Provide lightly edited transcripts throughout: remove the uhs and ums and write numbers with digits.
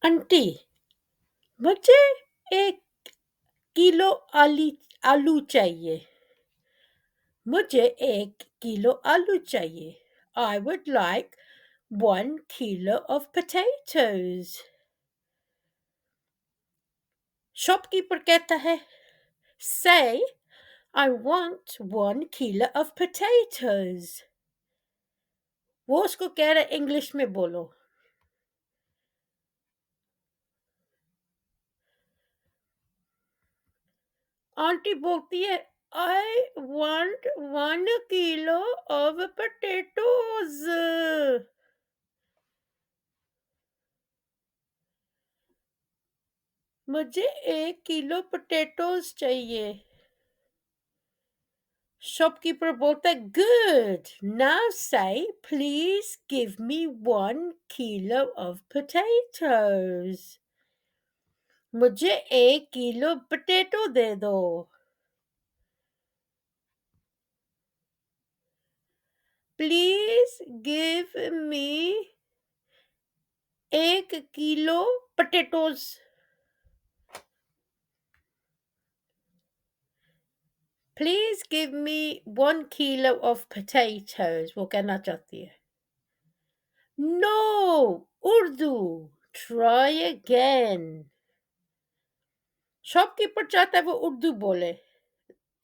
Aunty, मुझे 1 kilo आलू चाहिए। मुझे 1 किलो आलू चाहिए। I would like 1 kilo of potatoes. Shopkeeper कहता है, say I want 1 kilo of potatoes. वो उसको कह रहा है इंग्लिश में बोलो। आंटी बोलती है, I want 1 kilo of potatoes. मुझे 1 किलो पोटैटोज चाहिए। शॉपकीपर बोलता है, good. Now say, please give me 1 kilo of potatoes. मुझे 1 किलो पोटैटो दे दो। Please give me 1 kilo potatoes. Please give me 1 kilo of potatoes. वो कहना चाहती है। No, Urdu. Try again. Shopkeeper चाहता है वो उर्दू बोले,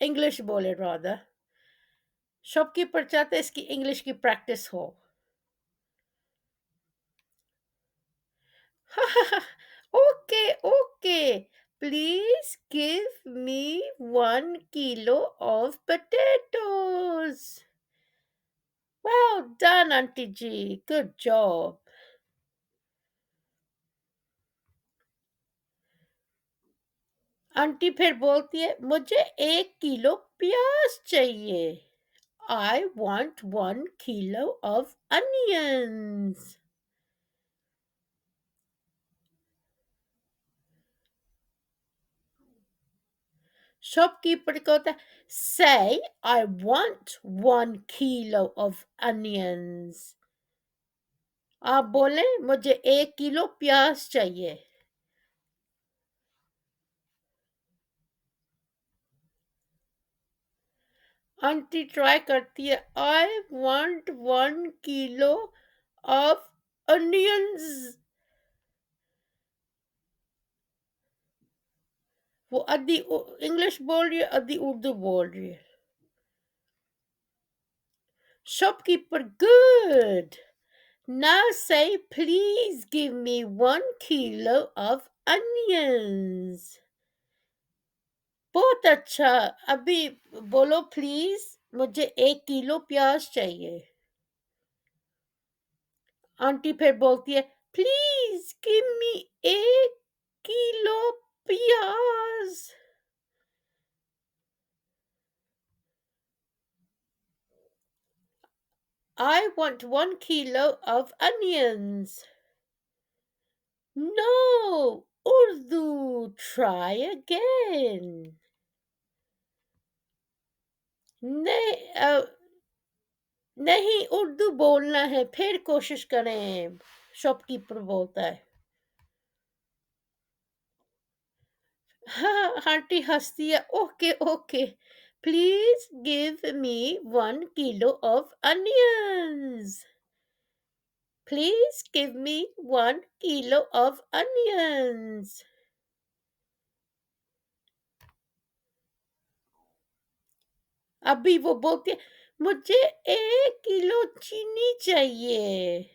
इंग्लिश बोले रादर। शॉपकीपर चाहता है इसकी इंग्लिश की प्रैक्टिस हो। Okay okay, please give me 1 kilo of potatoes. Well done, aunty ji, good job. Aunty फिर बोलती है, मुझे 1 किलो प्याज चाहिए। I want 1 kilo of onions. Shopkeeper को होता है, say I want 1 kilo of onions. आप बोले मुझे 1 किलो प्याज चाहिए। आंटी ट्राई करती है, I want 1 kilo of onions. वो आधी इंग्लिश बोल रही है, आधी उर्दू बोल रही है। Shopkeeper, good. Now say, please give me 1 kilo of onions. बहुत अच्छा। अभी बोलो प्लीज, मुझे 1 किलो प्याज चाहिए। आंटी फिर बोलती है, प्लीज गिव मी 1 किलो प्याज। I want 1 kilo of onions. No, Urdu, try again. नहीं नहीं, उर्दू बोलना है, फिर कोशिश करें। शॉपकीपर बोलता है। हाँ, आंटी हंसती है, okay okay, please give me 1 kilo of onions. Please give me 1 kilo of onions. अभी वो बोलती है, मुझे 1 किलो चीनी चाहिए।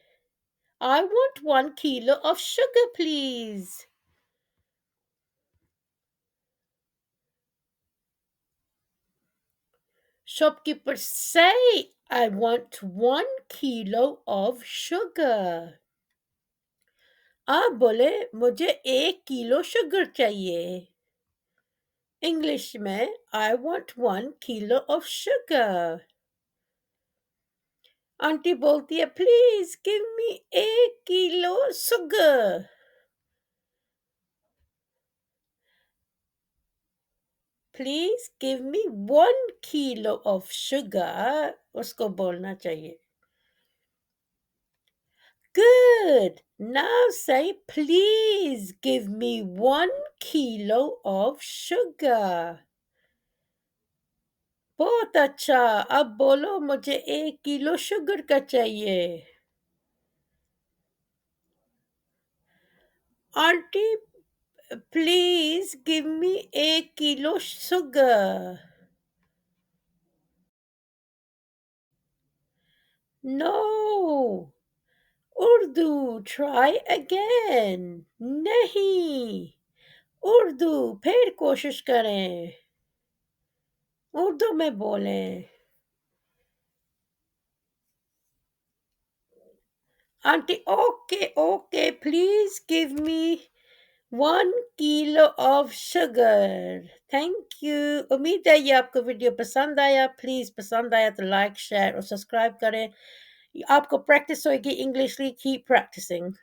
I want 1 kilo of sugar, please. Shopkeeper, say I want 1 kilo of sugar. आप बोले मुझे 1 किलो शुगर चाहिए। इंग्लिश में I want 1 kilo of sugar. Aunty बोलती है, please give me 1 kilo sugar. Please give me 1 kilo of sugar। उसको बोलना चाहिए। Good. Now say, please give me 1 kilo of sugar. बहुत अच्छा. अब बोलो मुझे 1 किलो शुगर का चाहिए. Aunty, please give me 1 kilo sugar. No. Urdu, try again. नहीं. उर्दू, फिर कोशिश करें. उर्दू में बोलें. Aunty, okay okay, please give me 1 kilo of sugar. Thank you. उम्मीद है ये आपको वीडियो पसंद आया. प्लीज पसंद आया तो लाइक शेयर और सब्सक्राइब करें. आपको प्रैक्टिस होगी इंग्लिश की. Keep practising.